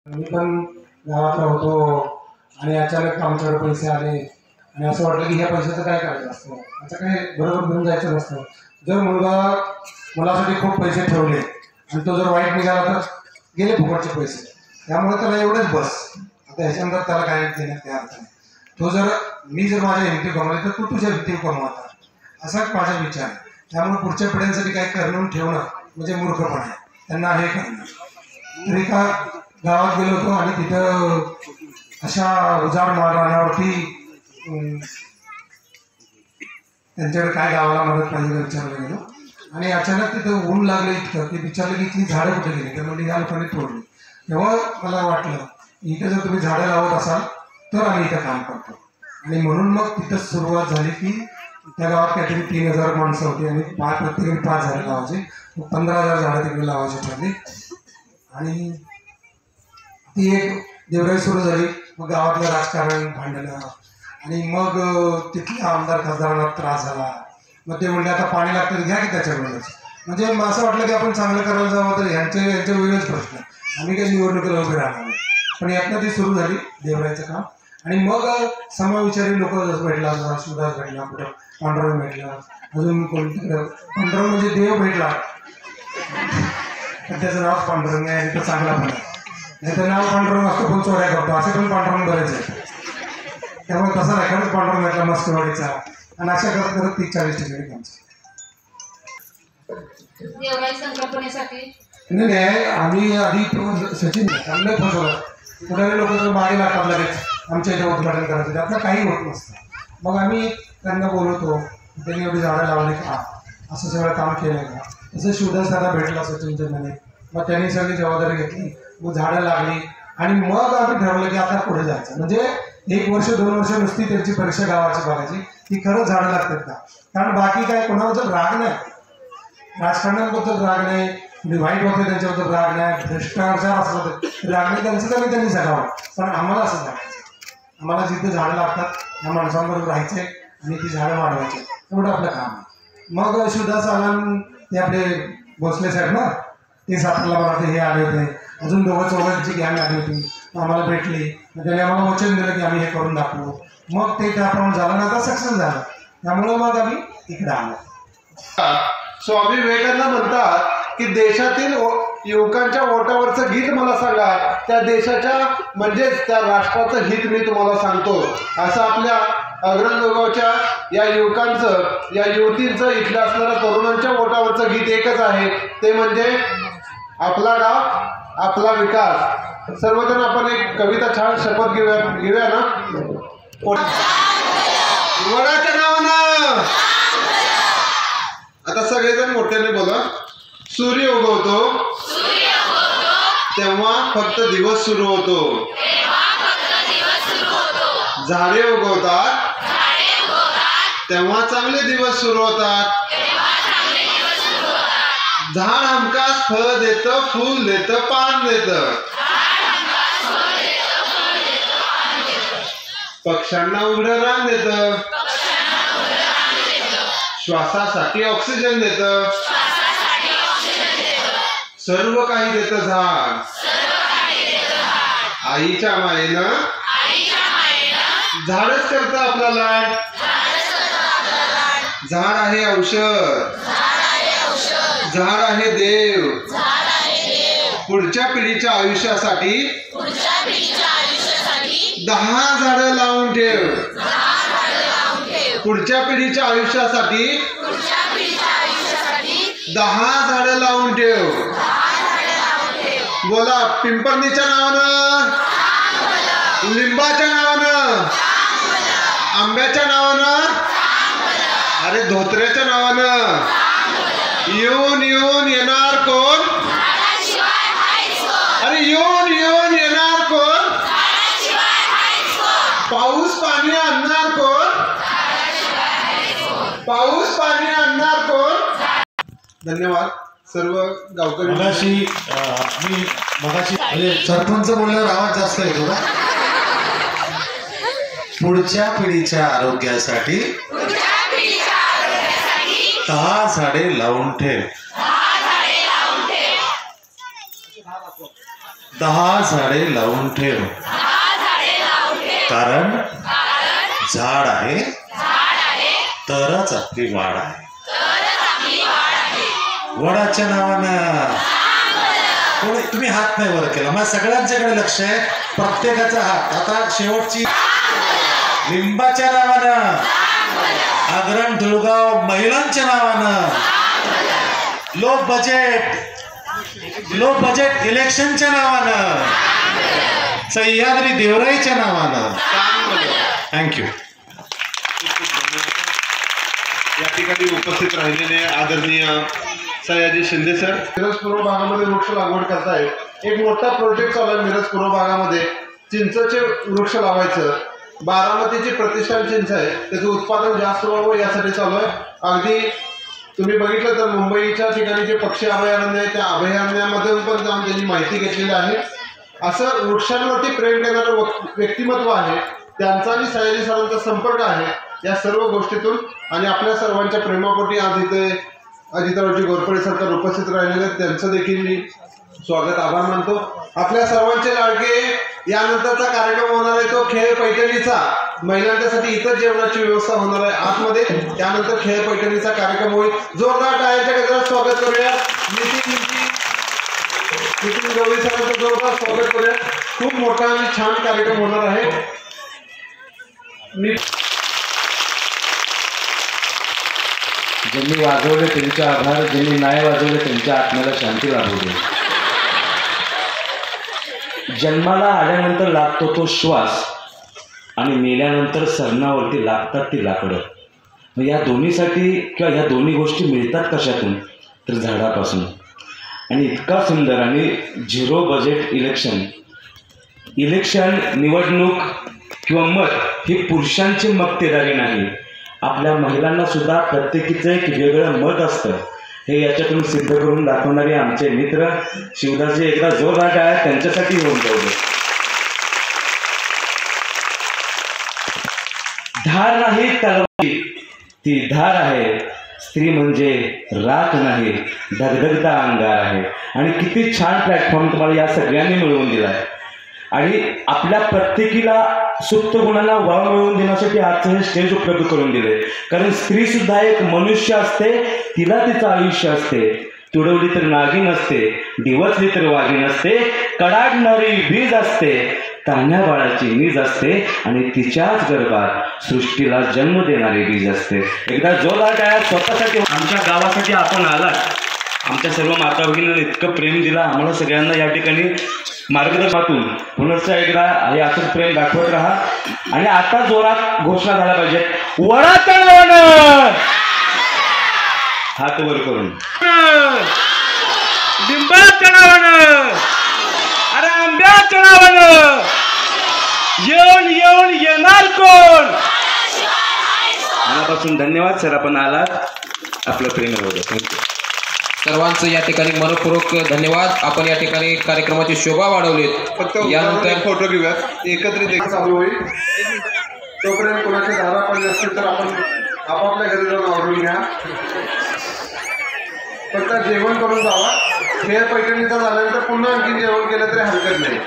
मी पण गावातला होतो आणि अचानक आमच्याकडे पैसे आले आणि असं वाटलं की ह्या पैशाचं काय करायचं असतं, असं काही बरोबर घेऊन जायचं नसतं. जर मुलासाठी खूप पैसे ठेवले आणि तो जर वाईट निघाला तर गेले फुकटचे पैसे. त्यामुळे त्याला एवढंच बस, आता ह्याच्यानंतर त्याला काय देण्यात काही अर्थ नाही. तो जर मी जर माझ्या हिमती कमवले तर तू तुझ्या हिमती कमवता, असाच माझा विचार आहे. त्यामुळे पुढच्या पिढ्यांसाठी काही करणं ठेवणं म्हणजे मूर्खपण आहे, त्यांना हे करणं. तर एका गावात गेलो होतो आणि तिथं अशा उजाड माळरानावरती त्यांच्याकडे काय गावाला मदत पाहिजे विचारलं गेलो आणि अचानक तिथं ऊन लागलं इतकं की विचारलं की इथली झाडं कुठे गेली, तर म्हणजे या लोकांनी तोडली. तेव्हा मला वाटलं इथं जर तुम्ही झाडं लावत असाल तर आम्ही इथं काम करतो. आणि म्हणून मग तिथं सुरुवात झाली की त्या गावात काहीतरी 3000 माणसं होती आणि प्रत्येकाने 5 झाडं लावायची. 15,000 झाडं तिकडे लावायची ठरली आणि ती एक देवराई सुरू झाली. मग गावातलं राजकारण भांडणं आणि मग तिथल्या आमदार खासदारांना त्रास झाला. मग ते म्हणले आता पाणी लागतं घ्या की त्याच्याकडूनच. म्हणजे असं वाटलं की आपण चांगलं करायला जावं तर यांचे वेगळेच प्रश्न, आम्ही काही निवडणुकीला उभे राहणार नाही. पण यातनं ती सुरू झाली देवराईचं काम. आणि मग समविचारी लोक भेटला, शिवदास भेटला, कुठं पांडुरंग भेटला, अजून कोणतं पांडुरंग म्हणजे देव भेटला, त्याचं नाव पांडुरंग आहे आणि तो चांगला पण आहे. नाही तर नाव पांडुरंग असतो पण चोऱ्या करतो, असे पण पांडुरंग बरेच आहे. त्यामुळे तसा नाही, खरंच पांडुरंग भेटला मस्करवाडीचा. आणि अशा करत करत 30-40 ठिकाणी काम देवराई संकल्पनेसाठी नाही. आम्ही आधी सचिन चांगलं फसवलं. पुढारी लोक मागे लागतात लगेच आमच्या इथे उद्घाटन करायचं, त्यातलं काही होत नसतं. मग आम्ही त्यांना बोलवतो, त्यांनी एवढी झाडं लावली का, असं सगळं काम केलं का. तसं शिवदास दादा भेटला सचिनच्या मध्ये, मग त्यांनी सगळी जबाबदारी घेतली, मग झाडं लागली आणि मग आम्ही ठरवलं की आता पुढे जायचं. म्हणजे 1 वर्ष 2 वर्ष नुसती त्यांची परीक्षा गावाची बघायची की खरंच झाडं लागतात का. कारण बाकी काय कोणाबद्दल राग नाही, राजकारणाबद्दल राग नाही, वाईट होते त्यांच्याबद्दल राग नाही, भ्रष्टाचार असला तर राग नाही, त्यांचं तरी त्यांनी जगावं. पण आम्हाला असं जगायचं, आम्हाला जिथे झाडं लागतात त्या माणसांबरोबर राहायचे आणि ती झाडं वाढवायचे, एवढं आपलं काम आहे. मग शिवदास आनंद ते आपले भोसले साहेब ना, ते सातारला मला हे आले होते, अजून 2-4 गँग आली होती, आम्हाला भेटली. त्याने आम्हाला वचन दिलं की आम्ही हे करून दाखवू. मग ते त्याप्रमाणे झालं ना, आता सक्सेस झालं. त्यामुळे मग आम्ही इकडे आलो. स्वामी विवेकानंद म्हणतात की देशातील युवकांच्या ओटावरचं गीत मला सांगा, त्या देशाच्या म्हणजेच त्या राष्ट्राचं हित मी तुम्हाला सांगतो. असं आपल्या अग्रंगावच्या या युवकांचं, या युवतींचं, इथल्या असणाऱ्या तरुणांच्या ओटावरचं गीत एकच आहे, ते म्हणजे आपला गाव आपला विकास. सर्वजण आपण एक कविता छान शपथ घेऊया ना. वडाच्या नावानं आता सगळेजण मोठ्याने बोला. सूर्य उगवतो तेव्हा फक्त दिवस सुरू होतो, झाडे उगवतात तेव्हा चांगले दिवस सुरू होतात, झाड हमखास फळ देतं, फूल देतं, पान देतं, पक्ष्यांना उघडं रान देतं, श्वासासाठी ऑक्सिजन देतं, सर्व काही देतं झाड. आईच्या मायेनं झाडच करतं आपला लाड. झाड आहे औषध, झाड आहे देव. पुढच्या पिढीच्या आयुष्यासाठी 10 झाडं लावून ठेव. पुढच्या पिढीच्या आयुष्यासाठी 10 झाडं लावून ठेव. बोला, पिंपरणीच्या नावानं, लिंबाच्या नावानं, आंब्याच्या नावानं, अरे धोत्र्याच्या नावानं. येऊन येऊन येणार कोण, अरे येऊन येऊन येणार कोण, पाऊस पाणी आणणार कोण, पाऊस पाणी आणणार कोण. धन्यवाद सर्व गावकरी. मगाशी म्हणजे सरपंच बोलल्यावर आवाज जास्त येतो ना. पुढच्या पिढीच्या आरोग्यासाठी 10 झाडे लावून ठेव. 10 झाडे लावून ठेव, कारण झाड आहे तरच आपली वाढ आहे. वडाच्या नावानं कोणी तुम्ही हात नाही वर केला, मग सगळ्यांच्याकडे लक्ष आहे, प्रत्येकाचा हात. आता शेवटची लिंबाच्या नावानं, आग्रण धुळगाव महिलांच्या नावानं, लो बजेट इलेक्शनच्या नावानं, सह्याद्री देवराईच्या नावानं. थँक्यू. या ठिकाणी उपस्थित राहिलेले आदरणीय सयाजी शिंदे सर. मिरज पूर्व भागामध्ये वृक्ष लागवड करताय. एक मोठा प्रोजेक्ट चालू आहे मिरज पूर्व भागामध्ये, चिंचेचे वृक्ष लावायचं. बारामतीची प्रतिष्ठान चिंच आहे, त्याचं उत्पादन जास्त व्हावं यासाठी चालू आहे. अगदी तुम्ही बघितलं तर मुंबईच्या ठिकाणी जे पक्षी अभयारण्य आहे त्या अभयारण्यामध्ये पण जाऊन त्यांनी माहिती घेतलेली आहे. असं वृक्षांवरती प्रेम करणारं व्यक्तिमत्व आहे त्यांचा आणि सयाजी सरांचा संपर्क आहे. या सर्व गोष्टीतून आणि आपल्या सर्वांच्या प्रेमापोटी आज इथे अजितरावजी घोरपडे सरकार उपस्थित राहिलेले आहेत, त्यांचं देखील मी स्वागत आभार मानतो. आपल्या सर्वांचे लाडके यानंतरचा कार्यक्रम होणार आहे तो खेळ पैठणीचा. महिलांच्यासाठी इतर जेवणाची व्यवस्था होणार आहे आतमध्ये. त्यानंतर खेळ पैठणीचा कार्यक्रम होईल. जोरदार टाळ्यांच्या गजरात स्वागत करूया. नितीन गवळी सरांचं जोरदार स्वागत करूया. खूप मोठा आणि छान कार्यक्रम होणार आहे. ज्यांनी वाजवले त्यांचे आभार, ज्यांनी नाही वाजवले त्यांच्या आत्म्याला शांती लाभू दे. जन्माला आल्यानंतर लागतो तो श्वास आणि मेल्यानंतर सरणावरती लागतात ती लाकडं. मग या दोन्हीसाठी किंवा ह्या दोन्ही गोष्टी मिळतात कशातून, तर झाडापासून. आणि इतका सुंदर आणि 0 बजेट इलेक्शन निवडणूक किंवा मत ही पुरुषांची मक्तेदारी नाही. आपल्या महिलांना सुद्धा प्रत्येकीचं एक वेगळं मत असतं. हे याच्यातून सिद्ध करून दाखवणारे आमचे मित्र शिवदासजी, एकदा जोरदार आहे त्यांच्यासाठी होऊन जाऊ दे. धार नाही तलवारी ती धार आहे, स्त्री म्हणजे राख नाही धगधगता अंगार आहे. आणि किती छान प्लॅटफॉर्म तुम्हाला या सगळ्यांनी मिळवून दिला आहे. आणि आपल्या प्रत्येकीला सुप्त गुणांना वाव मिळवून देण्यासाठी आजचं हे स्टेज उपलब्ध करून दिले. कारण स्त्री सुद्धा एक मनुष्य असते, तिला तिचं आयुष्य असते. तुडवली तर नागिन असते, दिवसली तर वाघीण असते, कडाडणारी वीज असते, तान्ह्या बाळाची नीज असते आणि तिच्याच गर्भात सृष्टीला जन्म देणारी बीज असते. एकदा जोरदार टाळ्या स्वतःसाठी. आमच्या गावासाठी आपण आलात, आमच्या सर्व माता भगिनींना इतकं प्रेम दिला. आम्हाला सगळ्यांना या ठिकाणी मार्गदर्शनातून पुनश्च एकदा हे असंच प्रेम दाखवत राहा. आणि आता जोरात घोषणा झाला पाहिजे, वडाच्या नावानं हात वर करून, लिंबाच्या नावानं, अरे आंब्याच्या नावानं येऊन येऊन येणार कोण. मनापासून धन्यवाद सर, आपण आलात. आपलं प्रेम राहू द्या. थँक्यू. सर्वांचं या ठिकाणी मनपूर्वक धन्यवाद. आपण या ठिकाणी कार्यक्रमाची शोभा वाढवलीत. फक्त यानंतर फोटो घेऊयात, एकत्रित एक चालू होईल. तोपर्यंत कोणाच्या धारा पाहिजे असतील तर आपण आपापल्या घरी जाऊन आवडून घ्या. फक्त जेवण करून जावा. खेळ पैठणीचा झाल्यानंतर पुन्हा आणखी जेवण केलं तरी हरकत नाही.